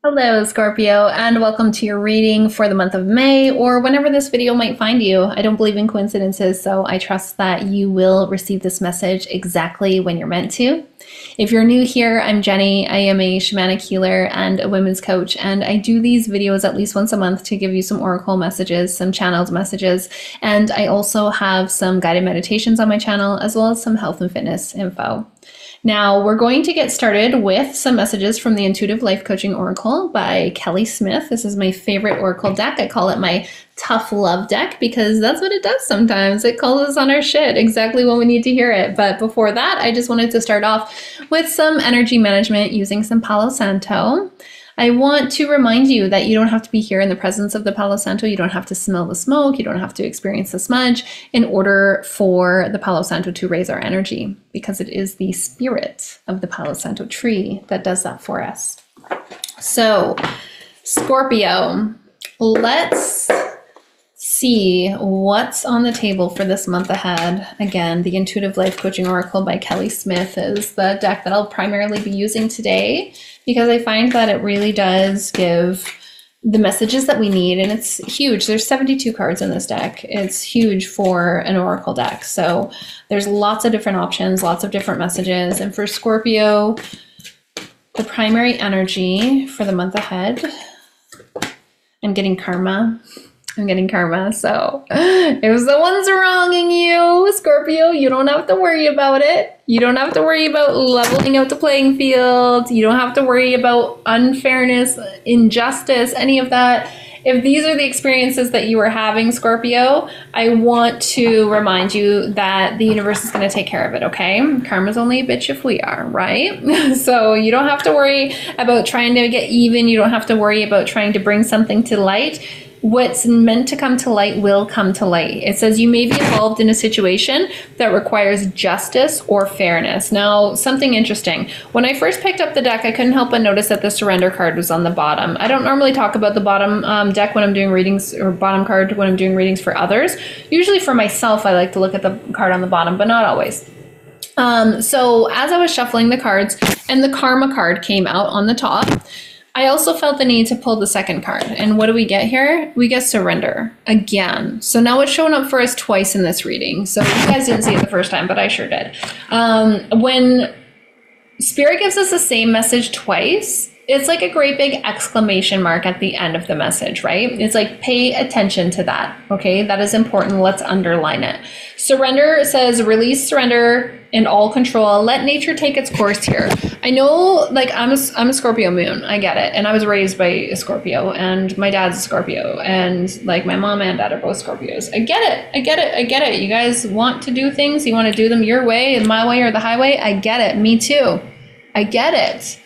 Hello, Scorpio, and welcome to your reading for the month of May, or whenever this video might find you. I don't believe in coincidences, so I trust that you will receive this message exactly when you're meant to. If you're new here, I'm Jenny. I am a shamanic healer and a women's coach, and I do these videos at least once a month to give you some oracle messages, some channeled messages, and I also have some guided meditations on my channel, as well as some health and fitness info. Now, we're going to get started with some messages from the Intuitive Life Coaching Oracle by Kelly Smith. This is my favorite oracle deck. I call it my tough love deck because that's what it does sometimes. It calls us on our shit exactly when we need to hear it. But before that, I just wanted to start off with some energy management using some Palo Santo. I want to remind you that you don't have to be here in the presence of the Palo Santo. You don't have to smell the smoke. You don't have to experience the smudge in order for the Palo Santo to raise our energy, because it is the spirit of the Palo Santo tree that does that for us. So, Scorpio, let's see what's on the table for this month ahead. Again, the Intuitive Life Coaching Oracle by Kelly Smith is the deck that I'll primarily be using today, because I find that it really does give the messages that we need, and it's huge. There's 72 cards in this deck. It's huge for an oracle deck. So there's lots of different options, lots of different messages. And for Scorpio, the primary energy for the month ahead, I'm getting karma. So if someone's wronging you, Scorpio, you don't have to worry about it. You don't have to worry about leveling out the playing field. You don't have to worry about unfairness, injustice, any of that. If these are the experiences that you are having, Scorpio, I want to remind you that the universe is going to take care of it, okay? Karma's only a bitch if we are, right? So you don't have to worry about trying to get even. You don't have to worry about trying to bring something to light. What's meant to come to light will come to light. It says you may be involved in a situation that requires justice or fairness. Now, something interesting. When I first picked up the deck, I couldn't help but notice that the surrender card was on the bottom. I don't normally talk about the bottom deck when I'm doing readings, or bottom card when I'm doing readings for others. Usually for myself, I like to look at the card on the bottom, but not always. So as I was shuffling the cards and the karma card came out on the top, I also felt the need to pull the second card. And what do we get here? We get surrender again. So now it's shown up for us twice in this reading. So you guys didn't see it the first time, but I sure did. When Spirit gives us the same message twice, it's like a great big exclamation mark at the end of the message, right? It's like, pay attention to that, okay? That is important. Let's underline it. Surrender says, release, surrender, and all control. Let nature take its course here. I know, like, I'm a Scorpio moon. I get it. And I was raised by a Scorpio, and my dad's a Scorpio, and like my mom and dad are both Scorpios. I get it. You guys want to do things. You want to do them your way and my way or the highway. I get it. Me too. I get it.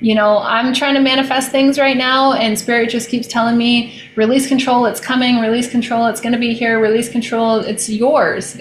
You know, I'm trying to manifest things right now, and Spirit just keeps telling me, release control, it's coming, release control, it's going to be here, release control, it's yours,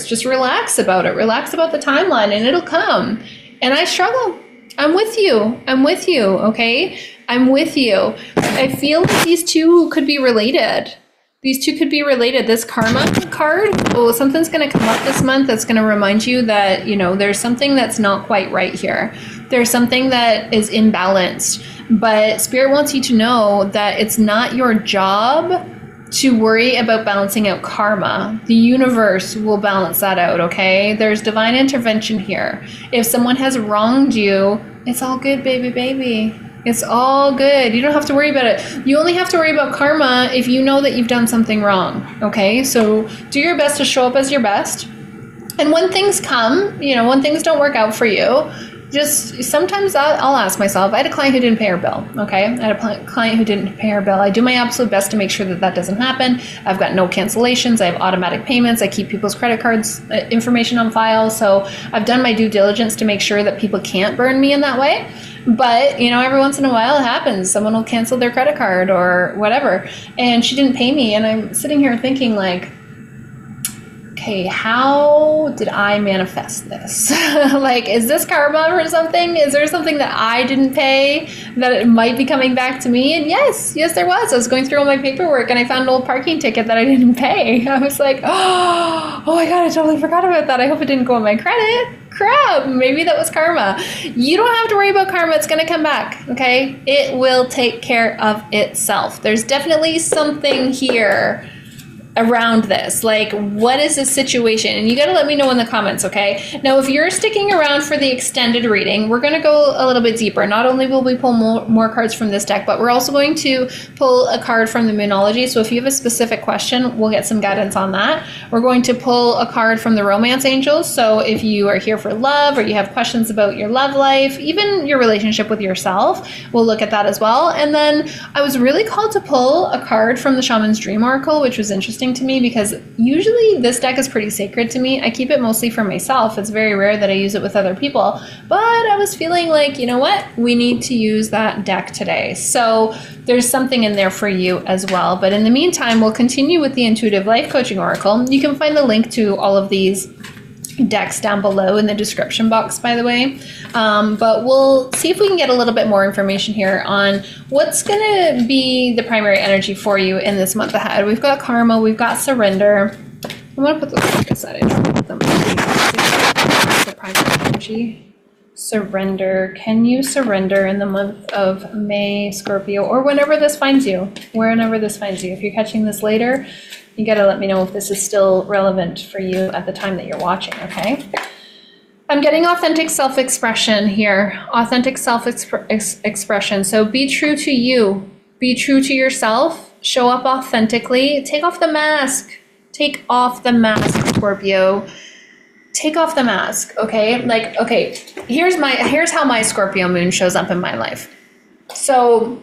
Just relax about it, relax about the timeline, and it'll come. And I struggle. I'm with you, okay? I'm with you. I feel like these two could be related. This karma card, something's going to come up this month that's going to remind you that, you know, there's something that's not quite right here. There's something that is imbalanced. But Spirit wants you to know that it's not your job to worry about balancing out karma. The universe will balance that out, okay? There's divine intervention here. If someone has wronged you, it's all good, baby. It's all good. You don't have to worry about it. You only have to worry about karma if you know that you've done something wrong, okay? So do your best to show up as your best. And when things come, you know, when things don't work out for you, just sometimes I'll ask myself. I had a client who didn't pay her bill, okay? I had a client who didn't pay her bill. I do my absolute best to make sure that that doesn't happen. I've got no cancellations. I have automatic payments. I keep people's credit cards information on file. So I've done my due diligence to make sure that people can't burn me in that way. But, you know, every once in a while it happens. Someone will cancel their credit card or whatever. And she didn't pay me. And I'm sitting here thinking, like, okay, how did I manifest this? Like, is this karma or something? Is there something that I didn't pay that it might be coming back to me? And yes, there was. I was going through all my paperwork and I found an old parking ticket that I didn't pay. I was like, oh my God, I totally forgot about that. I hope it didn't go on my credit. crap, maybe that was karma. You don't have to worry about karma. It's going to come back, okay? It will take care of itself. There's definitely something here around this. Like, what is the situation? And you got to let me know in the comments, okay? Now, if you're sticking around for the extended reading, we're going to go a little bit deeper. Not only will we pull more cards from this deck, but we're also going to pull a card from the Moonology. So if you have a specific question, we'll get some guidance on that. We're going to pull a card from the Romance Angels. So if you are here for love, or you have questions about your love life, even your relationship with yourself, we'll look at that as well. And then I was really called to pull a card from the Shaman's Dream Oracle, which was interesting to me because usually this deck is pretty sacred to me. I keep it mostly for myself. It's very rare that I use it with other people, but I was feeling like, you know what, we need to use that deck today. So there's something in there for you as well. But in the meantime, we'll continue with the Intuitive Life Coaching Oracle. You can find the link to all of these decks down below in the description box, by the way. But we'll see if we can get a little bit more information here on what's going to be the primary energy for you in this month ahead. We've got karma, we've got surrender. I'm going to put those back aside. I don't put them the primary energy. Surrender. Can you surrender in the month of May, Scorpio, or whenever this finds you? Whenever this finds you. If you're catching this later, you got to let me know if this is still relevant for you at the time that you're watching, okay? I'm getting authentic self-expression here. Authentic self-expression. So be true to you. Be true to yourself. Show up authentically. Take off the mask. Take off the mask, Scorpio. Take off the mask, okay? Like, okay, here's how my Scorpio moon shows up in my life. So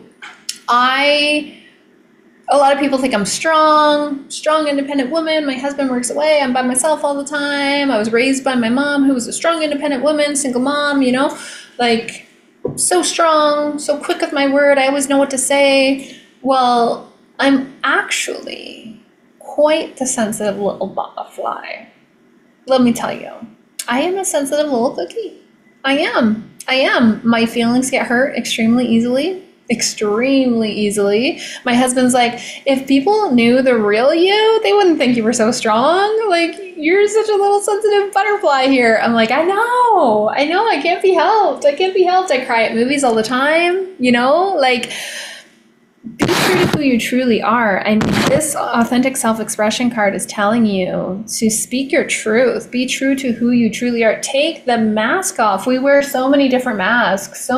a lot of people think I'm strong, independent woman. My husband works away. I'm by myself all the time. I was raised by my mom, who was a strong, independent woman, single mom, you know, like so strong, so quick with my word. I always know what to say. Well, I'm actually quite the sensitive little butterfly. Let me tell you, I am a sensitive little cookie. I am. My feelings get hurt extremely easily. My husband's like, if people knew the real you, they wouldn't think you were so strong. Like, you're such a little sensitive butterfly here. I'm like, I know, I can't be helped. I cry at movies all the time, you know, like, be true to who you truly are. I mean, this authentic self-expression card is telling you to speak your truth. Be true to who you truly are. Take the mask off. We wear so many different masks.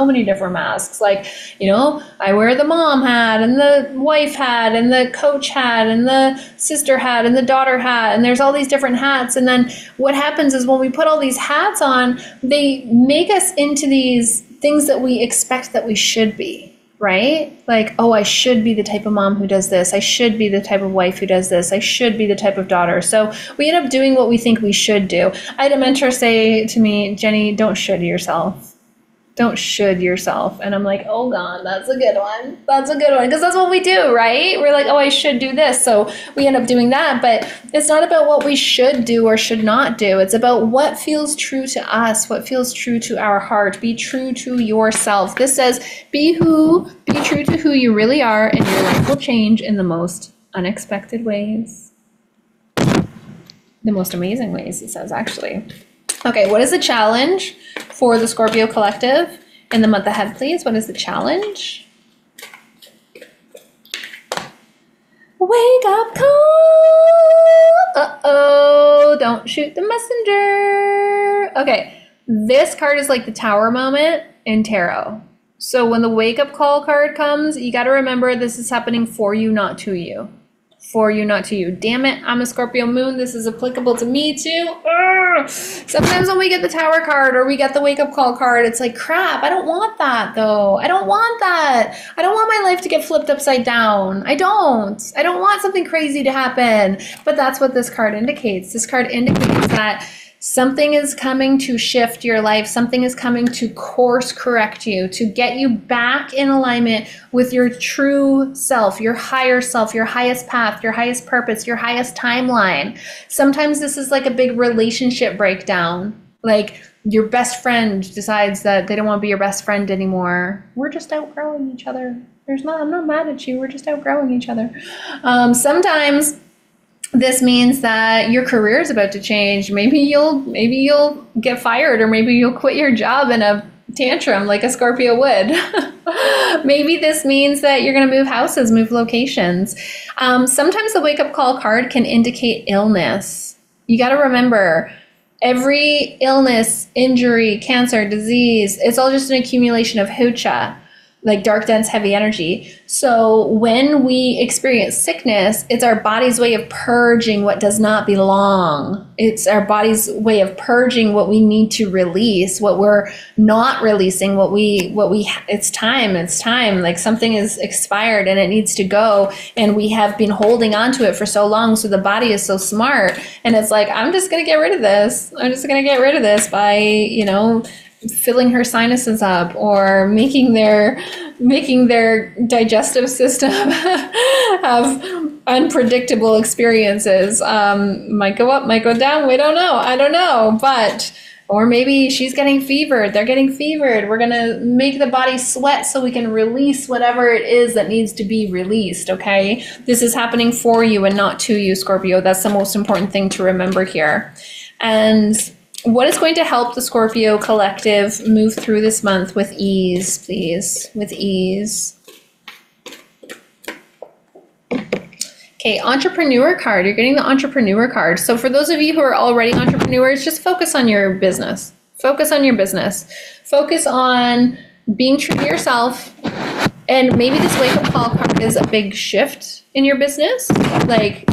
Like, you know, I wear the mom hat and the wife hat and the coach hat and the sister hat and the daughter hat. And there's all these different hats. And then what happens is when we put all these hats on, they make us into these things that we expect that we should be. Right? Like, oh, I should be the type of mom who does this. I should be the type of wife who does this. I should be the type of daughter. So we end up doing what we think we should do. I had a mentor say to me, Jenny, don't should yourself. Don't should yourself. And I'm like, oh God, that's a good one. Because that's what we do, right? We're like, oh, I should do this. So we end up doing that. But it's not about what we should do or should not do. It's about what feels true to us, what feels true to our heart. Be true to yourself. This says, be true to who you really are, and your life will change in the most unexpected ways. The most amazing ways, it says, actually. Okay, what is the challenge for the Scorpio collective in the month ahead, please? What is the challenge? Wake up call! Uh-oh, don't shoot the messenger. Okay, this card is like the Tower moment in tarot. So when the wake up call card comes, you got to remember this is happening for you, not to you. For you, not to you. Damn it, I'm a Scorpio moon. This is applicable to me too. Ugh. Sometimes when we get the Tower card or we get the wake up call card, it's like, crap, I don't want that though. I don't want that. I don't want my life to get flipped upside down. I don't want something crazy to happen. But that's what this card indicates. This card indicates that something is coming to shift your life. Something is coming to course correct you, to get you back in alignment with your true self, your higher self, your highest path, your highest purpose, your highest timeline. Sometimes this is like a big relationship breakdown. Like your best friend decides that they don't want to be your best friend anymore. We're just outgrowing each other. I'm not mad at you. We're just outgrowing each other. Sometimes This means that your career is about to change. Maybe you'll get fired, or maybe you'll quit your job in a tantrum like a Scorpio would. Maybe this means that you're going to move houses, move locations. Sometimes the wake up call card can indicate illness. You got to remember, every illness, injury, cancer, disease, it's all just an accumulation of hucha, like dark, dense, heavy energy. So when we experience sickness, it's our body's way of purging what does not belong. It's our body's way of purging what we need to release, what we're not releasing, it's time. Like something is expired and it needs to go. And we have been holding on to it for so long. So the body is so smart. And it's like, I'm just going to get rid of this. I'm just going to get rid of this by, filling her sinuses up, or making their digestive system have unpredictable experiences. Might go up, might go down. We don't know. I don't know. Or maybe she's getting fevered. They're getting fevered. We're going to make the body sweat so we can release whatever it is that needs to be released. Okay. This is happening for you and not to you, Scorpio. That's the most important thing to remember here. And what is going to help the Scorpio collective move through this month with ease, please? With ease. Okay, entrepreneur card. You're getting the entrepreneur card. So for those of you who are already entrepreneurs, just focus on your business. Focus on your business. Focus on being true to yourself. And maybe this wake-up call card is a big shift in your business. Like,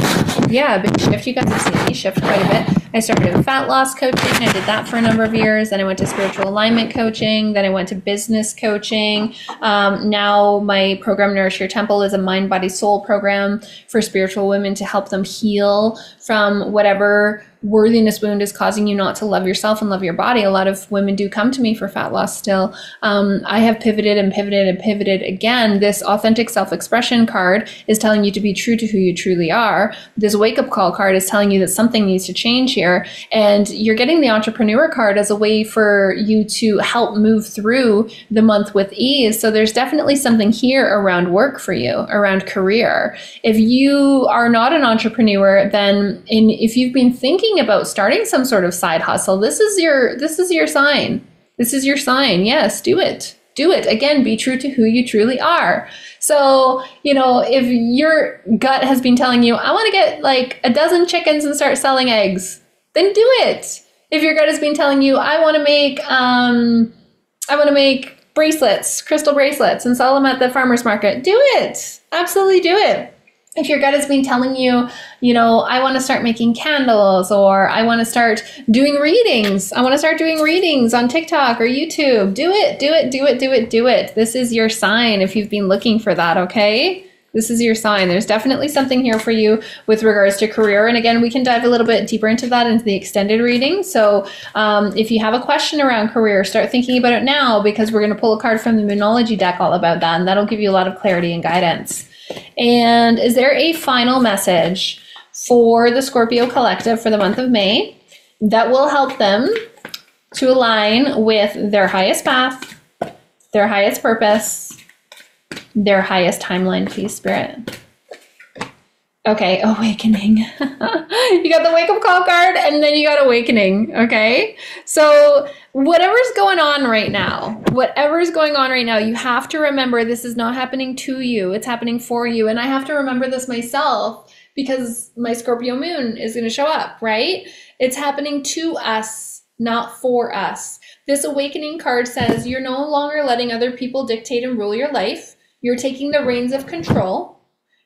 yeah, a big shift. You guys have seen me shift quite a bit. I started in fat loss coaching. I did that for a number of years. Then I went to spiritual alignment coaching. Then I went to business coaching. Now my program, Nourish Your Temple, is a mind, body, soul program for spiritual women to help them heal from whatever worthiness wound is causing you not to love yourself and love your body. A lot of women do come to me for fat loss still. I have pivoted and pivoted and pivoted again. This authentic self-expression card is telling you to be true to who you truly are. This wake-up call card is telling you that something needs to change here. And you're getting the entrepreneur card as a way for you to help move through the month with ease. So there's definitely something here around work for you, around career. If you are not an entrepreneur, then if you've been thinking about starting some sort of side hustle, this is your sign. This is your sign. Yes, do it. Do it. Again, be true to who you truly are. So, if your gut has been telling you, I want to get like a dozen chickens and start selling eggs, then do it. If your gut has been telling you, I want to make bracelets, crystal bracelets, and sell them at the farmer's market, do it. Absolutely do it. If your gut has been telling you, I want to start making candles, or I want to start doing readings. I want to start doing readings on TikTok or YouTube. Do it, do it, do it, do it, do it. This is your sign if you've been looking for that, okay? This is your sign. There's definitely something here for you with regards to career. And again, we can dive a little bit deeper into that into the extended reading. So if you have a question around career, start thinking about it now, because we're going to pull a card from the Moonology deck all about that. And that'll give you a lot of clarity and guidance. And is there a final message for the Scorpio collective for the month of May that will help them to align with their highest path, their highest purpose, their highest timeline, please, Spirit? Okay, awakening. You got the wake-up call card, and then you got awakening, okay? So whatever's going on right now, you have to remember this is not happening to you. It's happening for you. And I have to remember this myself because my Scorpio moon is going to show up, right? It's happening to us, not for us. This awakening card says you're no longer letting other people dictate and rule your life. You're taking the reins of control.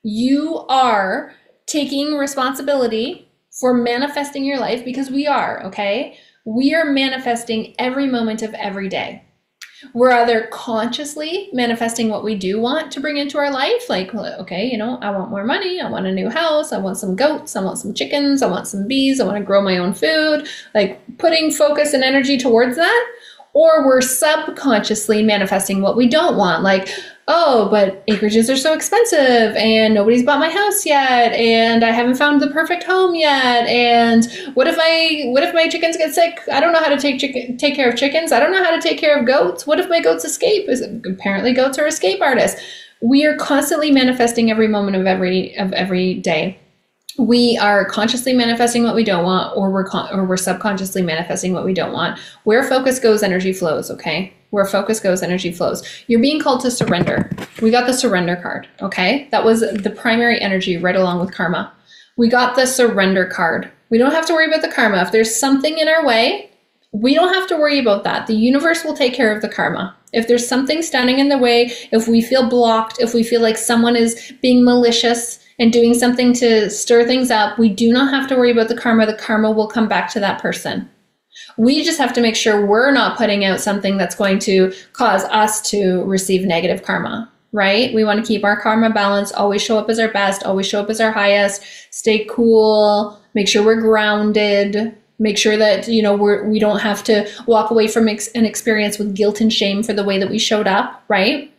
You are taking responsibility for manifesting your life, because we are, okay? We are manifesting every moment of every day. We're either consciously manifesting what we do want to bring into our life, like, okay, I want more money, I want a new house, I want some goats, I want some chickens, I want some bees, I want to grow my own food, like putting focus and energy towards that. Or we're subconsciously manifesting what we don't want, like, oh, but acreages are so expensive and nobody's bought my house yet and I haven't found the perfect home yet, and what if my chickens get sick? I don't know how to take care of chickens. I don't know how to take care of goats. What if my goats escape? Apparently goats are escape artists. We are constantly manifesting every moment of every day. we are consciously manifesting what we don't want, or we're subconsciously manifesting what we don't want. Where focus goes, energy flows, okay? Where focus goes, energy flows. You're being called to surrender. We got the surrender card, okay? That was the primary energy right along with karma. We got the surrender card. We don't have to worry about the karma. If there's something in our way, we don't have to worry about that. The universe will take care of the karma. If there's something standing in the way, if we feel blocked, if we feel like someone is being malicious and doing something to stir things up, we do not have to worry about the karma. The karma will come back to that person. We just have to make sure we're not putting out something that's going to cause us to receive negative karma, right? We want to keep our karma balanced, always show up as our best, always show up as our highest, stay cool, make sure we're grounded, make sure that, you know, we don't have to walk away from an experience with guilt and shame for the way that we showed up, right?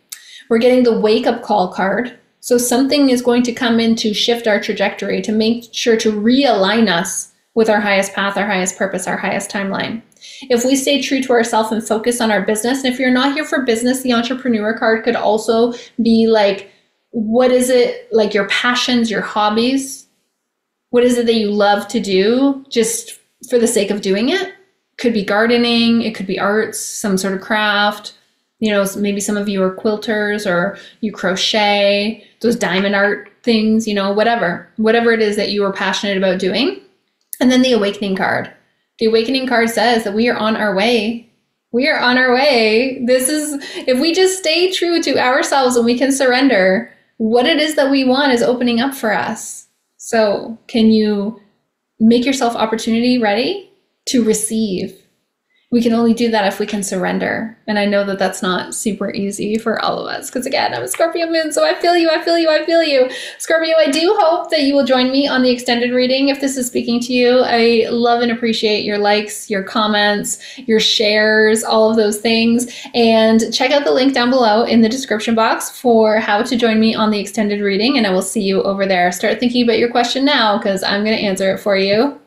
We're getting the wake-up call card. So something is going to come in to shift our trajectory, to make sure to realign us with our highest path, our highest purpose, our highest timeline. If we stay true to ourselves and focus on our business, and if you're not here for business, the entrepreneur card could also be like, what is it, like your passions, your hobbies? What is it that you love to do just for the sake of doing it? Could be gardening, it could be arts, some sort of craft. You know, maybe some of you are quilters or you crochet, those diamond art things, you know, whatever it is that you are passionate about doing. And then the awakening card. The awakening card says that we are on our way. We are on our way. This is, if we just stay true to ourselves and we can surrender, what it is that we want is opening up for us. So can you make yourself opportunity ready to receive? We can only do that if we can surrender. And I know that that's not super easy for all of us because, again, I'm a Scorpio moon, so I feel you, I feel you, I feel you. Scorpio, I do hope that you will join me on the extended reading if this is speaking to you. I love and appreciate your likes, your comments, your shares, all of those things. And check out the link down below in the description box for how to join me on the extended reading, and I will see you over there. Start thinking about your question now because I'm going to answer it for you.